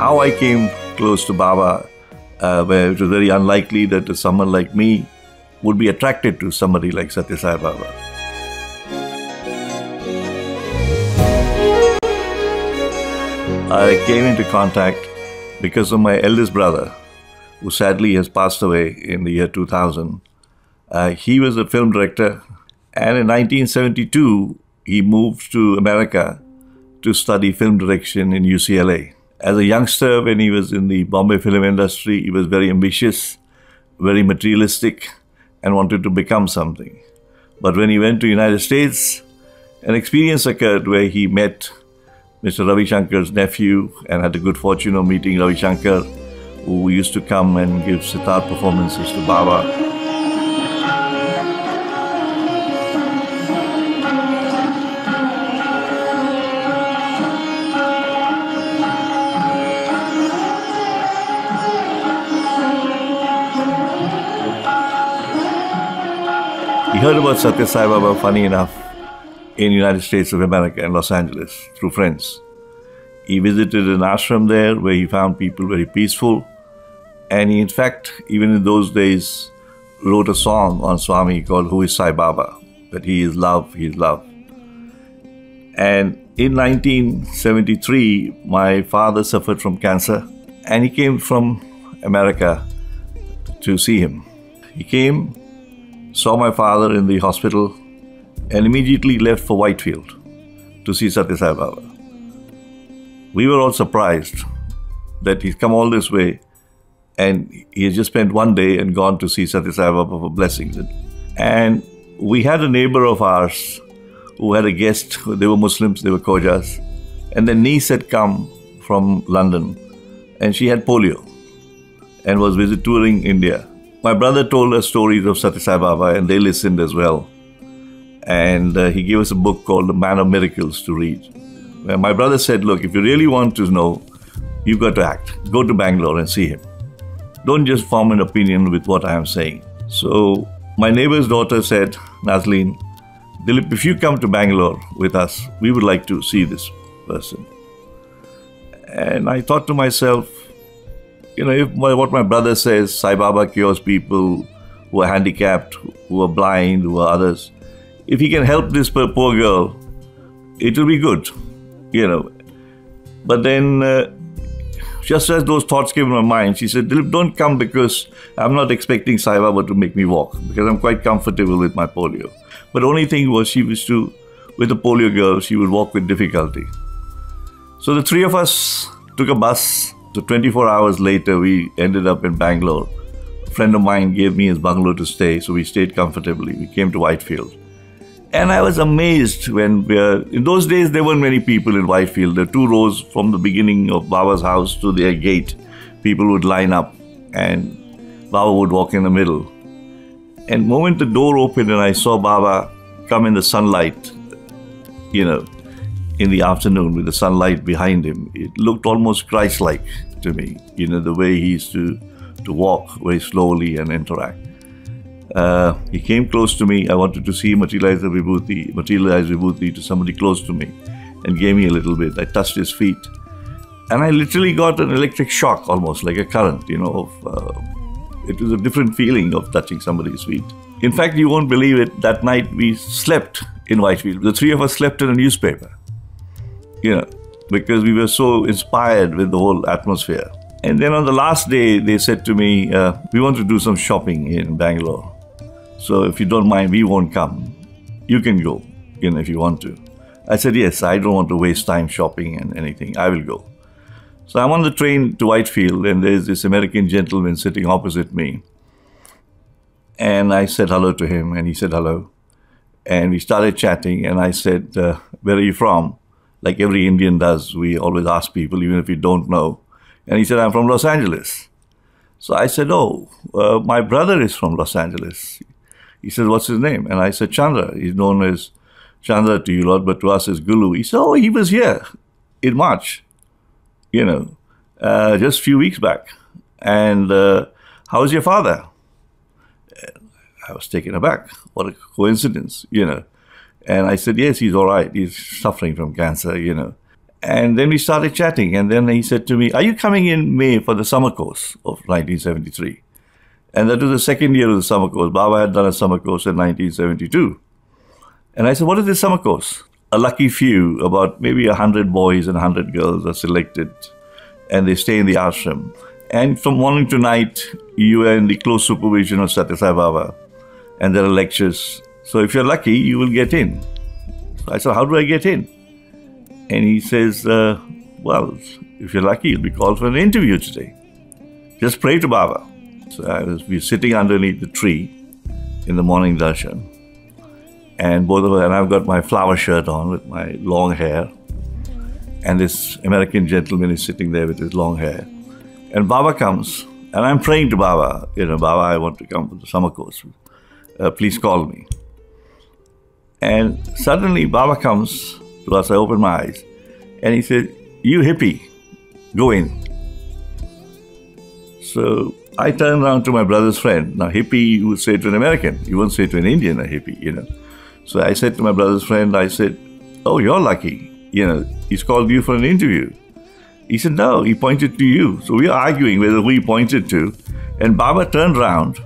how I came close to Baba, where it was very unlikely that someone like me would be attracted to somebody like Sathya Sai Baba. I came into contact because of my eldest brother, who sadly has passed away in the year 2000. He was a film director, and in 1972, he moved to America to study film direction in UCLA. As a youngster, when he was in the Bombay film industry, he was very ambitious, very materialistic, and wanted to become something. But when he went to the United States, an experience occurred where he met Mr. Ravi Shankar's nephew and had the good fortune of meeting Ravi Shankar, who used to come and give sitar performances to Baba. He heard about Sathya Sai Baba, funny enough, in the United States of America, in Los Angeles, through friends. He visited an ashram there where he found people very peaceful. And he, in fact, even in those days, wrote a song on Swami called Who is Sai Baba? That he is love, he is love. And in 1973, my father suffered from cancer, and he came from America to see him. He came, saw my father in the hospital, and immediately left for Whitefield to see Sathya Sai Baba. We were all surprised that he's come all this way and he has just spent one day and gone to see Sathya Sai Baba for blessings. And we had a neighbor of ours who had a guest. They were Muslims, they were Khojas, and their niece had come from London, and she had polio and was touring India. My brother told us stories of Sathya Sai Baba, and they listened as well. And he gave us a book called The Man of Miracles to read. And my brother said, look, if you really want to know, you've got to act. Go to Bangalore and see him. Don't just form an opinion with what I am saying. So my neighbor's daughter said, Nazleen, Dilip, if you come to Bangalore with us, we would like to see this person. And I thought to myself, you know, if what my brother says, Sai Baba cures people who are handicapped, who are blind, who are others, if he can help this poor girl, it will be good, you know. But then, just as those thoughts came in my mind, she said, Dilip, don't come because I'm not expecting Sai Baba to make me walk, because I'm quite comfortable with my polio. But the only thing was she was with the polio girl, she would walk with difficulty. So the three of us took a bus. So 24 hours later, we ended up in Bangalore. A friend of mine gave me his bungalow to stay, so we stayed comfortably. We came to Whitefield. And I was amazed when in those days, there weren't many people in Whitefield. There were 2 rows from the beginning of Baba's house to their gate. People would line up and Baba would walk in the middle. And the moment the door opened and I saw Baba come in the sunlight, you know, in the afternoon with the sunlight behind him, it looked almost Christ-like to me, you know, the way he used to walk very slowly and interact. He came close to me. I wanted to see materialize vibhuti to somebody close to me, and gave me a little bit. I touched his feet, and I literally got an electric shock, almost like a current, you know. It was a different feeling of touching somebody's feet. In fact, you won't believe it, that night we slept in Whitefield. The 3 of us slept in a newspaper, you know, because we were so inspired with the whole atmosphere. And then on the last day, they said to me, we want to do some shopping in Bangalore. So if you don't mind, we won't come. You can go, you know, if you want to. I said, yes, I don't want to waste time shopping and anything. I will go. So I'm on the train to Whitefield, and there's this American gentleman sitting opposite me. And I said hello to him, and he said hello. And we started chatting, and I said, where are you from? Like every Indian does, we always ask people, even if we don't know. And he said, I'm from Los Angeles. So I said, oh, my brother is from Los Angeles. He said, what's his name? And I said, Chandra. He's known as Chandra to you lot, but to us as Gulu. He said, oh, he was here in March, you know, just a few weeks back. And how's your father? I was taken aback. What a coincidence, you know. And I said, yes, he's all right. He's suffering from cancer, you know. And then we started chatting. And then he said to me, are you coming in May for the summer course of 1973? And that was the second year of the summer course. Baba had done a summer course in 1972. And I said, what is this summer course? A lucky few, about maybe 100 boys and 100 girls are selected, and they stay in the ashram. And from morning to night, you are in the close supervision of Sathya Sai Baba, and there are lectures. So if you're lucky, you will get in. So I said, how do I get in? And he says, well, if you're lucky, you'll be called for an interview today. Just pray to Baba. So we were sitting underneath the tree in the morning darshan. And both of us, and I've got my flower shirt on with my long hair. And this American gentleman is sitting there with his long hair. And Baba comes, and I'm praying to Baba, Baba, I want to come to the summer course. Please call me. And suddenly Baba comes to us, I open my eyes, and he said, you hippie, go in. So I turned around to my brother's friend. Now hippie, you would say to an American, you won't say to an Indian a hippie, So I said to my brother's friend, I said, oh, you're lucky. He's called you for an interview. He said, no, he pointed to you. So we were arguing whether we pointed to. And Baba turned around,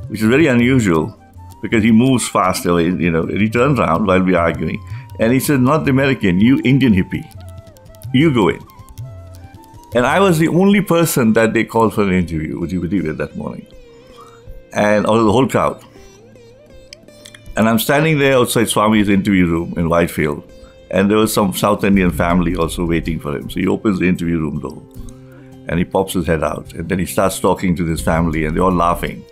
which is very unusual because he moves fast away, and he turned around while we were arguing. And he said, not the American, you Indian hippie, you go in. And I was the only person that they called for an interview, would you believe it, that morning? And out of the whole crowd. And I'm standing there outside Swami's interview room in Whitefield. And there was some South Indian family also waiting for him. So he opens the interview room door and he pops his head out. And then he starts talking to this family and they're all laughing.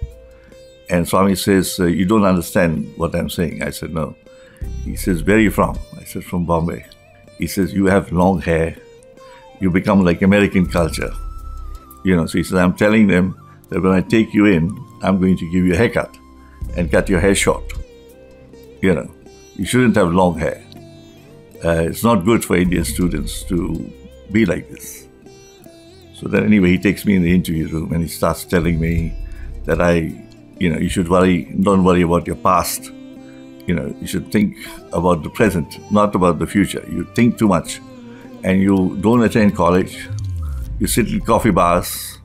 And Swami says, you don't understand what I'm saying. I said, no. He says, where are you from? I said, from Bombay. He says, you have long hair. You become like American culture. So he says, I'm telling them that when I take you in, I'm going to give you a haircut and cut your hair short. You shouldn't have long hair. It's not good for Indian students to be like this. So then anyway, he takes me in the interview room and he starts telling me that you should don't worry about your past. You should think about the present, not about the future. You think too much and you don't attend college. You sit in coffee bars,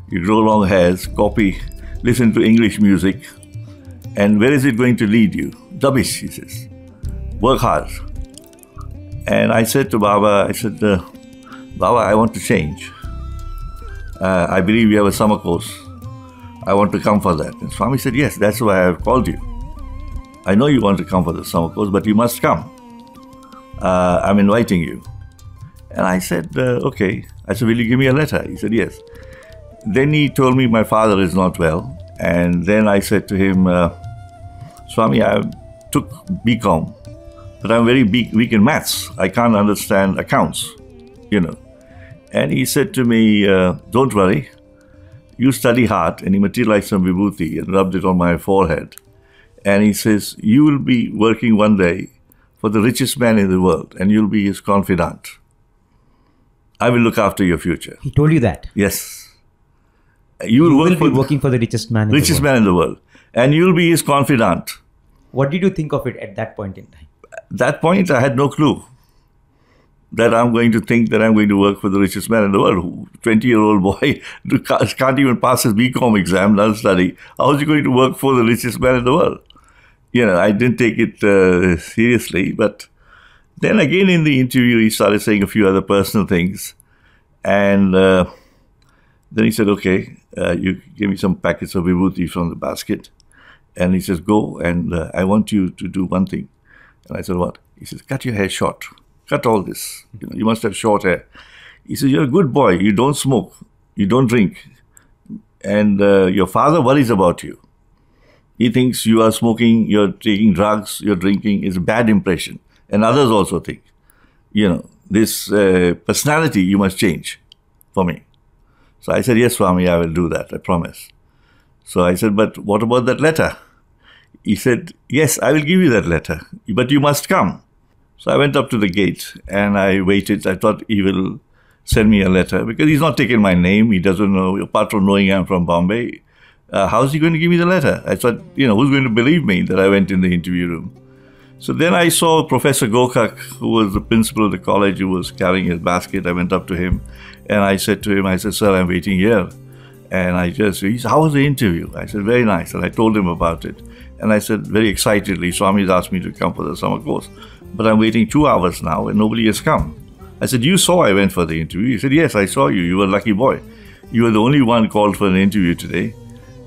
you grow long hairs, listen to English music. And where is it going to lead you? Rubbish, he says. Work hard. And I said to Baba, Baba, I want to change. I believe you have a summer course. I want to come for that. And Swami said, yes, that's why I've called you. I know you want to come for the summer course, but you must come. I'm inviting you. And I said, okay. I said, will you give me a letter? He said, yes. Then he told me my father is not well. And then I said to him, Swami, I took BCom, but I'm very weak in maths. I can't understand accounts, And he said to me, don't worry, you study hard. And he materialized some vibhuti and rubbed it on my forehead. And he says, you will be working one day for the richest man in the world and you'll be his confidant. I will look after your future. He told you that? Yes. You will be working for the richest man in the world. And you'll be his confidant. What did you think of it at that point in time? At that point, I had no clue that I'm going to think that I'm going to work for the richest man in the world. 20-year-old boy can't even pass his BCom exam, doesn't study. How is he going to work for the richest man in the world? I didn't take it seriously. But then again in the interview, he started saying a few other personal things. And then he said, okay, you give me some packets of vibhuti from the basket. And he says, go, and I want you to do one thing. And I said, what? He says, cut your hair short. Cut all this. You must have short hair. He says, you're a good boy. You don't smoke. You don't drink. And your father worries about you. He thinks you are smoking, you're taking drugs, you're drinking. It's a bad impression. And others also think, this personality you must change for me. So I said, yes, Swami, I will do that. I promise. So I said, but what about that letter? He said, yes, I will give you that letter, but you must come. So I went up to the gate and I waited. I thought he will send me a letter because he's not taken my name. He doesn't know, apart from knowing I'm from Bombay. How's he going to give me the letter? I thought, who's going to believe me that I went in the interview room? So then I saw Professor Gokak, who was the principal of the college, who was carrying his basket. I went up to him and I said to him, I said, sir, I'm waiting here. And he said, how was the interview? I said, very nice. And I told him about it. And I said, very excitedly, Swami's asked me to come for the summer course. But I'm waiting 2 hours now and nobody has come. I said, you saw I went for the interview? He said, yes, I saw you. You were a lucky boy. You were the only one called for an interview today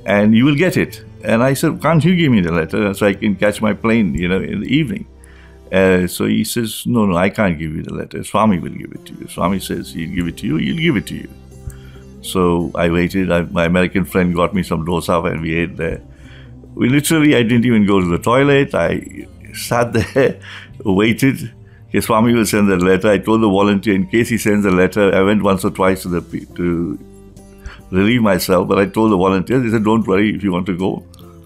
and you will get it. And I said, can't you give me the letter so I can catch my plane, in the evening? So he says, no, I can't give you the letter. Swami will give it to you. Swami says he'll give it to you, he'll give it to you. So I waited. My American friend got me some dosa and we ate there. I didn't even go to the toilet. I sat there, waited. Okay, Swami will send the letter. I told the volunteer, in case he sends a letter, I went once or twice to relieve myself, but I told the volunteers, they said, don't worry, if you want to go,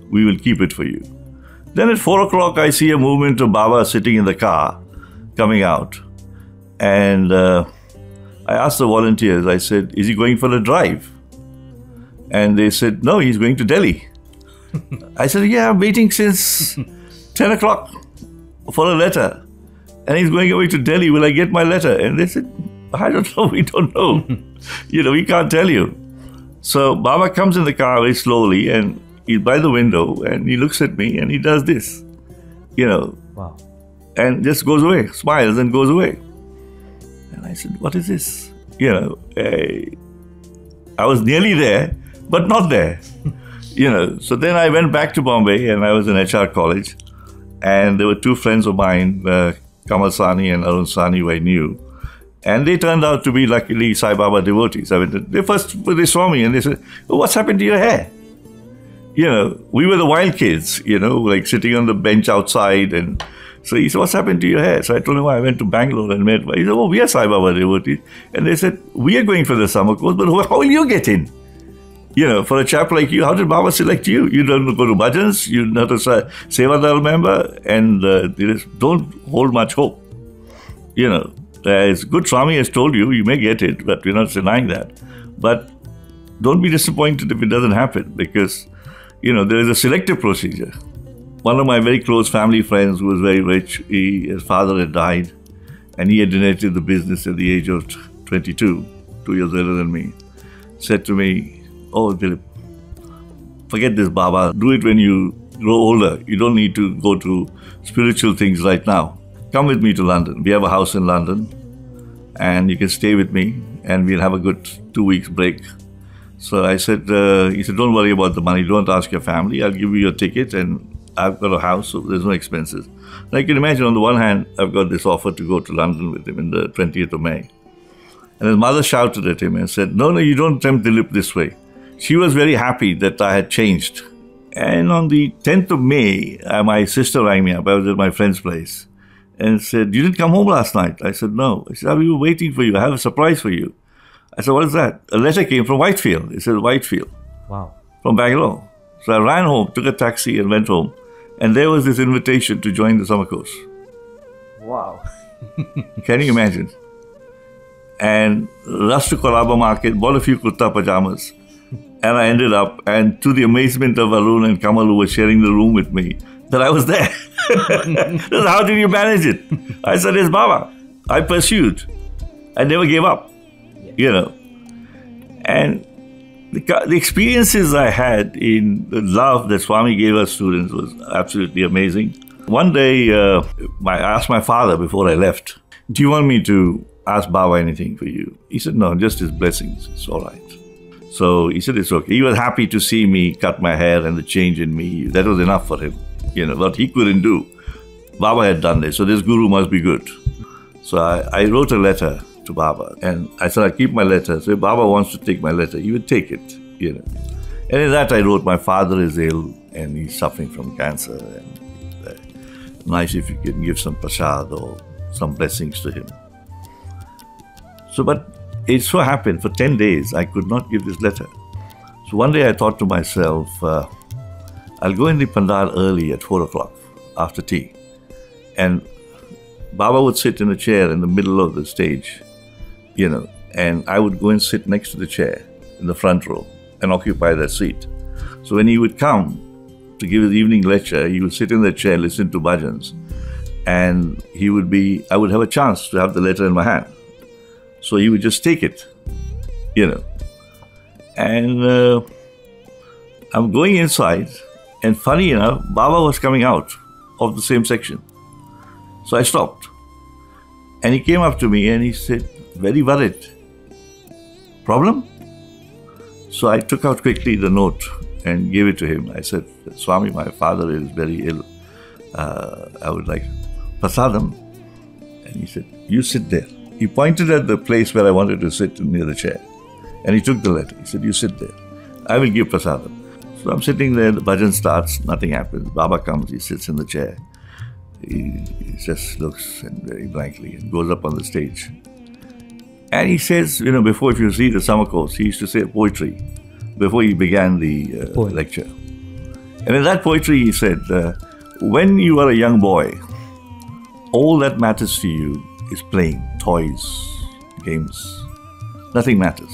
we will keep it for you. Then at 4 o'clock, I see a movement of Baba sitting in the car, coming out. And I asked the volunteers, I said, is he going for a drive? And they said, no, he's going to Delhi. I said, yeah, I'm waiting since 10 o'clock for a letter. And he's going away to Delhi, will I get my letter? And they said, I don't know, we don't know. We can't tell you. So Baba comes in the car very slowly and he's by the window and he looks at me and he does this, Wow. And just goes away, smiles and goes away. And I said, what is this? I was nearly there, but not there. So then I went back to Bombay and I was in HR college and there were two friends of mine, Kamal Sani and Arun Sani, who I knew. And they turned out to be, luckily, Sai Baba devotees. They saw me and they said, oh, what's happened to your hair? We were the wild kids, like sitting on the bench outside. And so he said, what's happened to your hair? So I told him, I went to Bangalore and met. He said, oh, we are Sai Baba devotees. And they said, we are going for the summer course, but how will you get in? For a chap like you, how did Baba select you? You don't go to bhajans, you're not a Sevadar member, and don't hold much hope. It's good Swami has told you, you may get it, but we're not denying that. But don't be disappointed if it doesn't happen, because, there is a selective procedure. One of my very close family friends who was very rich, his father had died, and he had donated the business at the age of 22, 2 years older than me, said to me, oh, Dilip, forget this Baba, do it when you grow older. You don't need to go to spiritual things right now. Come with me to London. We have a house in London and you can stay with me and we'll have a good 2 weeks break. So I said, he said, don't worry about the money. Don't ask your family. I'll give you your ticket and I've got a house, so there's no expenses. And I can imagine on the one hand, I've got this offer to go to London with him in the 20th of May. And his mother shouted at him and said, no, you don't tempt Dilip this way. She was very happy that I had changed. And on the 10th of May, my sister rang me up. I was at my friend's place and said, you didn't come home last night? I said, no. She said, we were waiting for you. I have a surprise for you. I said, what is that? A letter came from Whitefield. It said Whitefield. Wow. From Bangalore. So I ran home, took a taxi and went home. And there was this invitation to join the summer course. Wow. Can you imagine? And rushed to Colaba Market, bought a few kurta pajamas. And I ended up, and to the amazement of Arun and Kamal, who were sharing the room with me, that I was there. How did you manage it? I said, it's Baba. I pursued. I never gave up, And the experiences I had in the love that Swami gave us students was absolutely amazing. One day, I asked my father before I left, do you want me to ask Baba anything for you? He said, no, just his blessings. It's all right. So he said, it's okay. He was happy to see me cut my hair and the change in me. That was enough for him. What he couldn't do, Baba had done this. So this guru must be good. So I wrote a letter to Baba. And I said, I'll keep my letter. So if Baba wants to take my letter, he would take it. And in that I wrote, my father is ill and he's suffering from cancer. And nice if you can give some prasad or some blessings to him. But it so happened, for 10 days, I could not give this letter. So one day I thought to myself, I'll go in the pandal early at 4 o'clock after tea. And Baba would sit in a chair in the middle of the stage, and I would go and sit next to the chair in the front row and occupy that seat. So when he would come to give his evening lecture, he would sit in the chair, listen to bhajans. and I would have a chance to have the letter in my hand. So he would just take it, And I'm going inside, and funny enough, Baba was coming out of the same section. So I stopped. And he came up to me and he said, very worried. Problem? So I took out quickly the note and gave it to him. I said, Swami, my father is very ill. I would like prasadam. And he said, you sit there. He pointed at the place where I wanted to sit near the chair. And he took the letter. He said, you sit there. I will give prasadam. So I'm sitting there, the bhajan starts, nothing happens. Baba comes, he sits in the chair. He just looks and very blankly and goes up on the stage. And he says, before, if you see the summer course, he used to say poetry before he began the lecture. And in that poetry he said, when you are a young boy, all that matters to you is playing, toys, games. Nothing matters,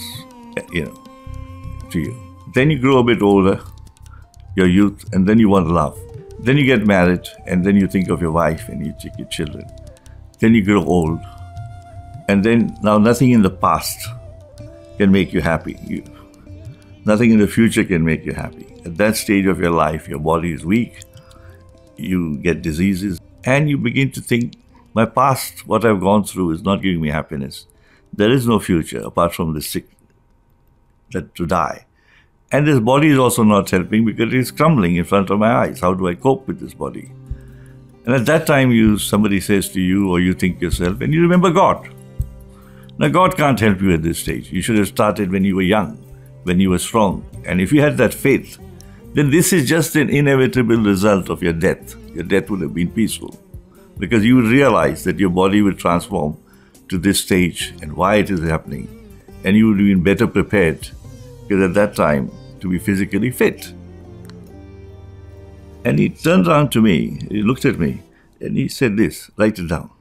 to you. Then you grow a bit older, your youth, and then you want love. Then you get married, and then you think of your wife and you take your children. Then you grow old, and then now nothing in the past can make you happy. Nothing in the future can make you happy. At that stage of your life, your body is weak, you get diseases, and you begin to think, my past, what I've gone through is not giving me happiness. There is no future apart from the sick, that to die. And this body is also not helping because it is crumbling in front of my eyes. How do I cope with this body? And at that time, somebody says to you, or you think yourself, and you remember God. Now, God can't help you at this stage. You should have started when you were young, when you were strong. And if you had that faith, then this is just an inevitable result of your death. Your death would have been peaceful because you would realize that your body will transform to this stage and why it is happening. And you would have been better prepared because at that time, to be physically fit. And he turned around to me, he looked at me, and he said this, write it down.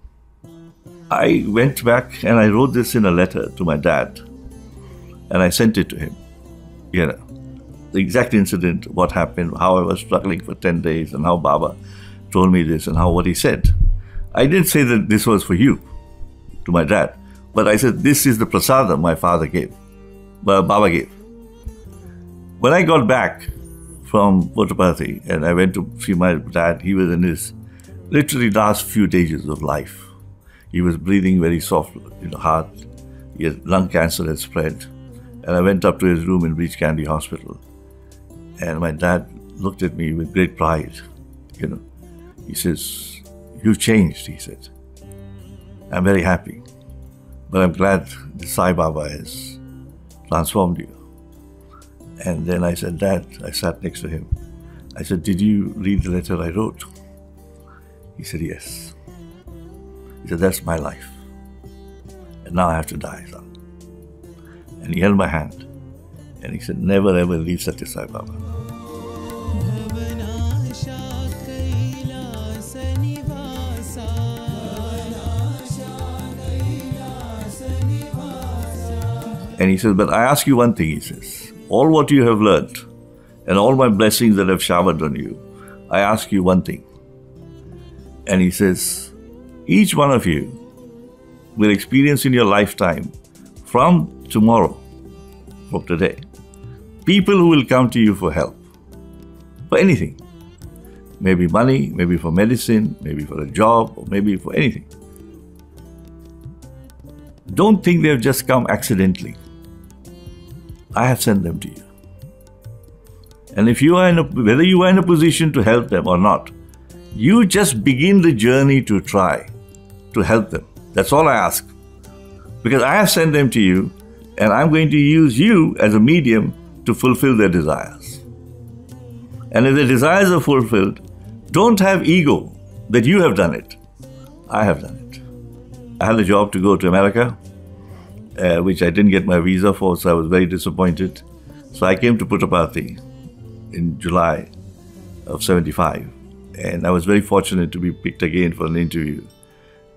I went back and I wrote this in a letter to my dad, and I sent it to him. The exact incident, what happened, how I was struggling for 10 days, and how Baba told me this, and what he said. I didn't say that this was for you, to my dad, but I said, this is the prasadam my father gave, Baba gave. When I got back from Puttaparthi and I went to see my dad, he was in his literally last few days of life. He was breathing very softly, hard. His lung cancer had spread. And I went up to his room in Breach Candy Hospital. And my dad looked at me with great pride. He says, you've changed, he said. I'm very happy. But I'm glad the Sai Baba has transformed you. And then I said, Dad, I sat next to him. I said, did you read the letter I wrote? He said, yes. He said, that's my life. And now I have to die, son. And he held my hand. And he said, never ever leave Sathya Sai Baba. And he says, but I ask you one thing, he says. All what you have learned and all my blessings that have showered on you, I ask you one thing. And he says, each one of you will experience in your lifetime from tomorrow, from today, people who will come to you for help, for anything. Maybe money, maybe for medicine, maybe for a job, or maybe for anything. Don't think they've just come accidentally. I have sent them to you. And if you are whether you are in a position to help them or not, you just begin the journey to try to help them. That's all I ask. Because I have sent them to you, and I'm going to use you as a medium to fulfill their desires. And if their desires are fulfilled, don't have ego that you have done it. I have done it. I had a job to go to America, which I didn't get my visa for, so I was very disappointed. So I came to Puttaparthi in July of 75. And I was very fortunate to be picked again for an interview.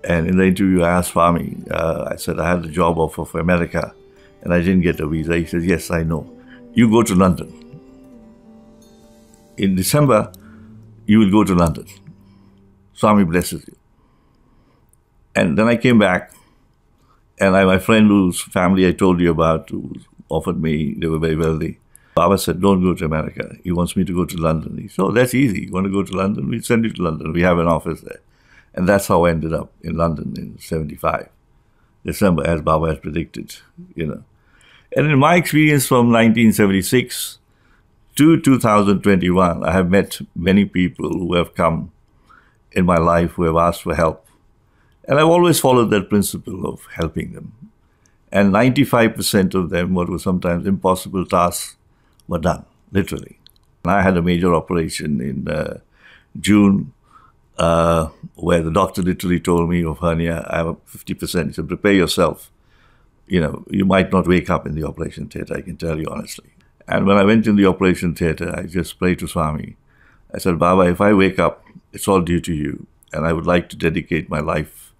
And in the interview, I asked Swami, I said, I had a job offer for America, and I didn't get a visa. He says, yes, I know. You go to London. In December, you will go to London. Swami blesses you. And then I came back, and my friend whose family I told you about, who offered me, they were very wealthy. Baba said, don't go to America. He wants me to go to London. He said, oh, that's easy. You want to go to London? We'll send you to London. We have an office there. And that's how I ended up in London in 75, December, as Baba had predicted, And in my experience from 1976 to 2021, I have met many people who have come in my life who have asked for help. And I've always followed that principle of helping them. And 95% of them, what were sometimes impossible tasks, were done, literally. And I had a major operation in June where the doctor literally told me of hernia, I have a 50%. He said, prepare yourself. You might not wake up in the operation theatre, I can tell you honestly. And when I went in the operation theatre, I just prayed to Swami. I said, Baba, if I wake up, it's all due to you. And I would like to dedicate my life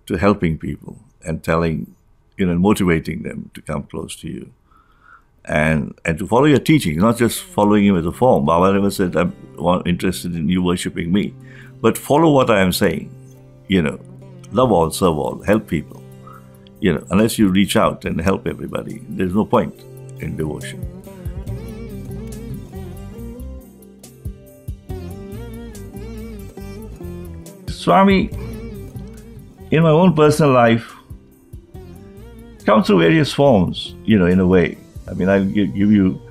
to helping people and telling, motivating them to come close to you. And to follow your teaching, not just following him as a form. Baba never said, I'm interested in you worshipping me. But follow what I am saying. Love all, serve all, help people. Unless you reach out and help everybody, there's no point in devotion. Swami, in my own personal life, come through various forms, in a way. I mean, I'll give you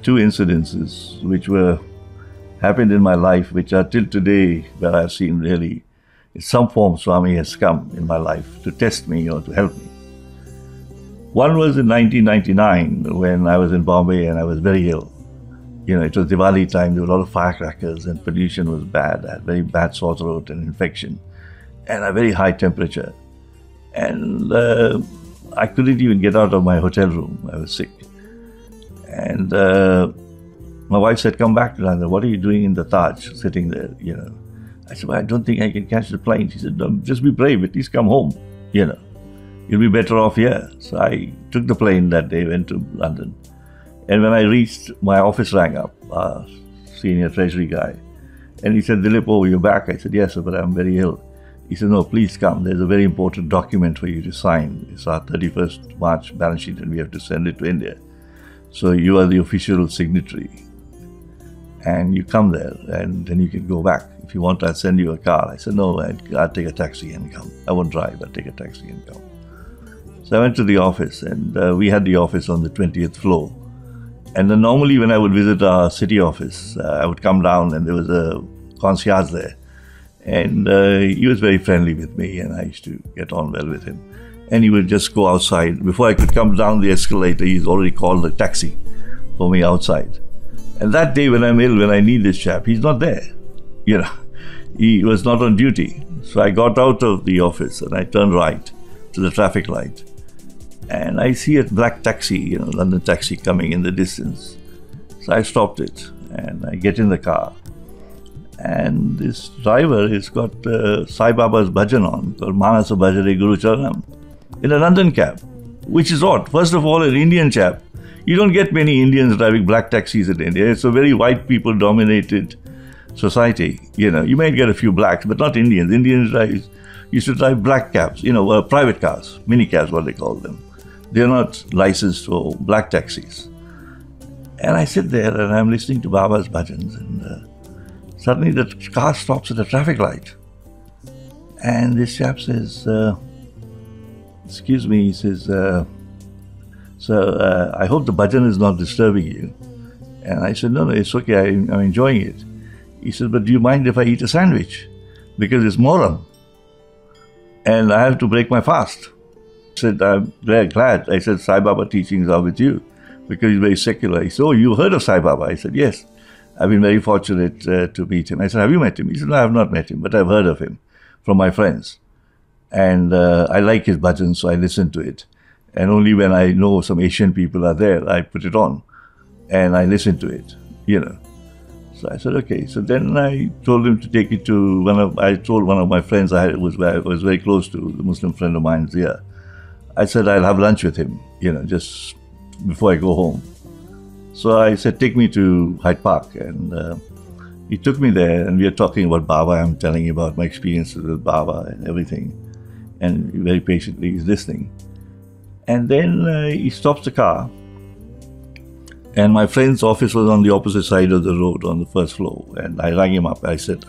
two incidences which happened in my life, which are till today where I've seen really, in some form, Swami has come in my life to test me or to help me. One was in 1999 when I was in Bombay and I was very ill. It was Diwali time, there were a lot of firecrackers and pollution was bad. I had very bad sore throat and infection and a very high temperature. And I couldn't even get out of my hotel room. I was sick. And my wife said, come back to London. What are you doing in the Taj, sitting there, I said, well, I don't think I can catch the plane. She said, no, just be brave, at least come home, You'll be better off here. So I took the plane that day, went to London. And when I reached, my office rang up, senior treasury guy. And he said, Dilip, oh, you're back? I said, yes, sir, but I'm very ill. He said, no, please come. There's a very important document for you to sign. It's our 31st March balance sheet and we have to send it to India. So you are the official signatory. And you come there and then you can go back. If you want, I'll send you a car. I said, no, I'll take a taxi and come. I won't drive, I'll take a taxi and come. So I went to the office and we had the office on the 20th floor. And then normally when I would visit our city office, I would come down and there was a concierge there. And he was very friendly with me and I used to get on well with him. And he would just go outside. Before I could come down the escalator, he's already called a taxi for me outside. And that day when I'm ill, when I need this chap, he's not there. He was not on duty. So I got out of the office and I turned right to the traffic light. And I see a black taxi, London taxi coming in the distance. So I stopped it and I get in the car. And this driver has got Sai Baba's bhajan on, called Manasa Bhajare Guru Charanam, in a London cab, which is odd. First of all, an Indian chap. You don't get many Indians driving black taxis in India. It's a very white people dominated society. You might get a few blacks, but not Indians. Indians used to drive black cabs, private cars, mini cabs, what they call them. They're not licensed for black taxis. And I sit there and I'm listening to Baba's bhajans and suddenly the car stops at a traffic light. And this chap says, excuse me, he says, sir, I hope the bhajan is not disturbing you. And I said, no, it's okay, I'm enjoying it. He said, but do you mind if I eat a sandwich? Because it's Moram. And I have to break my fast. I said, I'm very glad. I said, Sai Baba teachings are with you. Because he's very secular. He said, oh, you heard of Sai Baba? I said, yes. I've been very fortunate to meet him. I said, have you met him? He said, no, I have not met him, but I've heard of him from my friends. And I like his bhajans, so I listen to it. And only when I know some Asian people are there, I put it on and I listen to it, So I said, okay. So then I told him to take it to I told one of my friends I was very close to, the Muslim friend of mine's here. I said, I'll have lunch with him, just before I go home. So I said, take me to Hyde Park. And He took me there and we were talking about Baba. I'm telling you about my experiences with Baba and everything. And very patiently he's listening. And then he stops the car. And my friend's office was on the opposite side of the road on the first floor. And I rang him up. I said,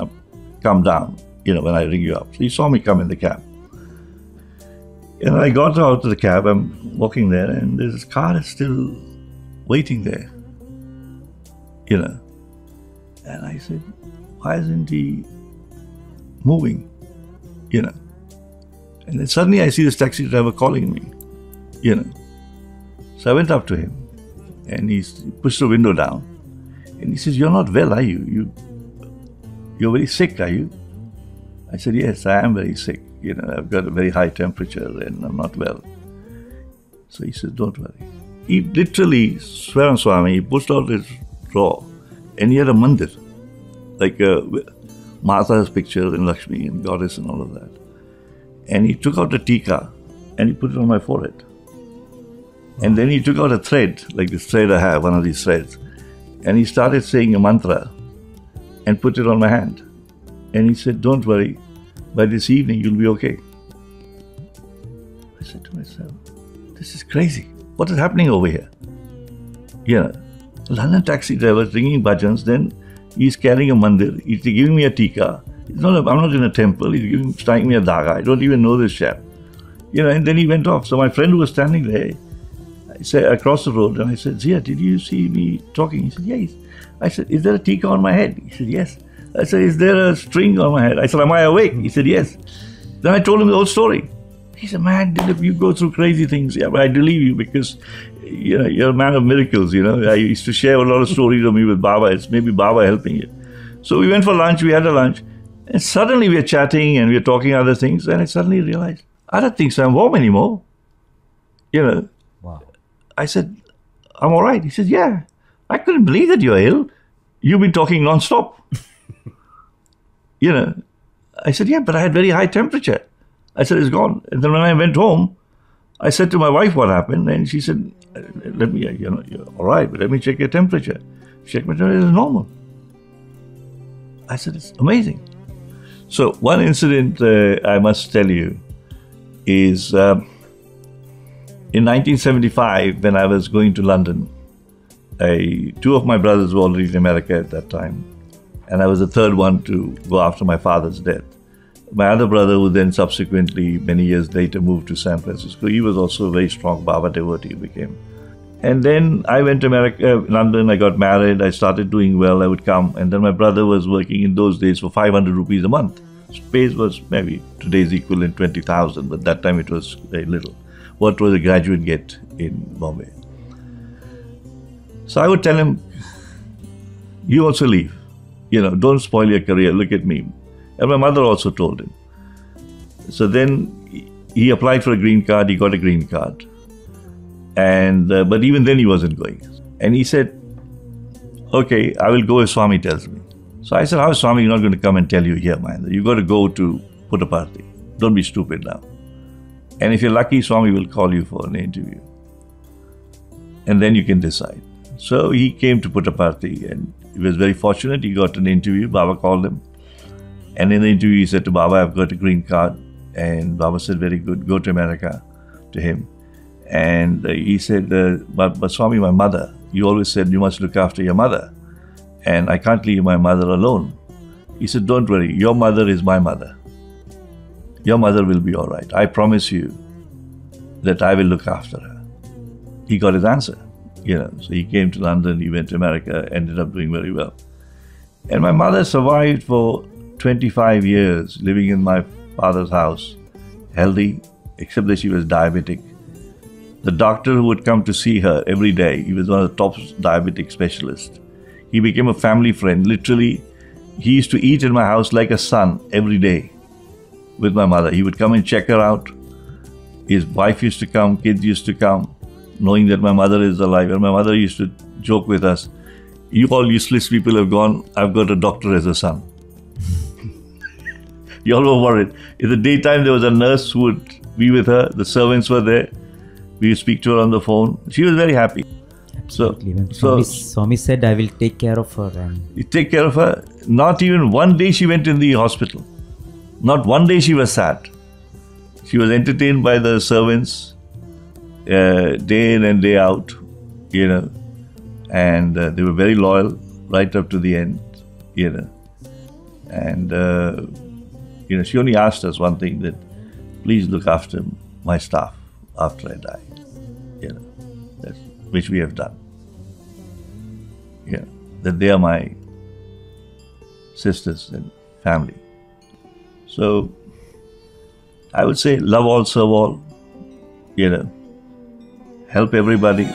come down, when I ring you up. So he saw me come in the cab. And I got out of the cab, I'm walking there, and this car is still waiting there, And I said, why isn't he moving, And then suddenly I see this taxi driver calling me, So I went up to him, and he pushed the window down, and he says, you're not well, are you? You're very sick, are you? I said, yes, I am very sick. I've got a very high temperature and I'm not well. So he said, don't worry. He literally, swear on Swami, he pushed out his drawer and he had a mandir, like Mata's picture and Lakshmi and goddess and all of that. And he took out a tika and he put it on my forehead. And then he took out a thread, like this thread I have, one of these threads, and he started saying a mantra and put it on my hand. And he said, don't worry, by this evening you'll be okay. I said to myself, this is crazy. What is happening over here? London taxi driver ringing bhajans, then he's carrying a mandir, he's giving me a tika. I'm not in a temple, he's striking me a daga. I don't even know this chap. And then he went off. So my friend who was standing there, I said, across the road, and I said, Zia, did you see me talking? He said, yes. I said, is there a tika on my head? He said, yes. I said, is there a string on my head? I said, am I awake? He said, yes. Then I told him the whole story. He said, man, Dilip, you go through crazy things. Yeah, but I believe you because you're a man of miracles, I used to share a lot of stories of me with Baba. It's maybe Baba helping you. So we went for lunch, we had a lunch. And suddenly we were chatting and we were talking other things. And I suddenly realized, I don't think so I'm warm anymore. Wow. I said, I'm all right. He said, yeah, I couldn't believe that you're ill. You've been talking non-stop. I said, yeah, but I had very high temperature. I said, it's gone. And then when I went home, I said to my wife what happened. And she said, let me, you're all right, but let me check your temperature. Check my temperature, it's normal. I said, it's amazing. So one incident I must tell you is in 1975, when I was going to London, two of my brothers were already in America at that time. And I was the third one to go after my father's death. My other brother, who then subsequently, many years later, moved to San Francisco, he was also a very strong Baba devotee, became. And then I went to London, I got married, I started doing well, I would come. And then my brother was working in those days for 500 rupees a month. Space was maybe today's equivalent 20,000, but that time it was very little. What was a graduate get in Bombay? So I would tell him, you also leave. Don't spoil your career, look at me. And my mother also told him. So then he applied for a green card, he got a green card. And but even then he wasn't going. And he said, okay, I will go if Swami tells me. So I said, how is Swami not going to come and tell you here, man? You got to go to Puttaparthi. Don't be stupid now. And if you're lucky, Swami will call you for an interview. And then you can decide. So he came to Puttaparthi and he was very fortunate. He got an interview. Baba called him. And in the interview, he said to Baba, I've got a green card. And Baba said, very good, go to America, to him. And he said, but Swami, my mother, you always said you must look after your mother. And I can't leave my mother alone. He said, don't worry, your mother is my mother. Your mother will be all right. I promise you that I will look after her. He got his answer, So he came to London, he went to America, ended up doing very well. And my mother survived for 25 years, living in my father's house, healthy, except that she was diabetic. The doctor who would come to see her every day, he was one of the top diabetic specialists. He became a family friend. Literally, he used to eat in my house like a son every day with my mother. He would come and check her out. His wife used to come, kids used to come, knowing that my mother is alive. And my mother used to joke with us, you all useless people have gone, I've got a doctor as a son. You all were worried. In the daytime, there was a nurse who would be with her. The servants were there. We would speak to her on the phone. She was very happy. Absolutely. When Swami said, I will take care of her. And you take care of her. not even one day she went in the hospital. Not one day she was sad. She was entertained by the servants day in and day out, and they were very loyal right up to the end, And, she only asked us one thing, that please look after my staff after I die, which we have done. That they are my sisters and family. So, I would say love all, serve all, help everybody.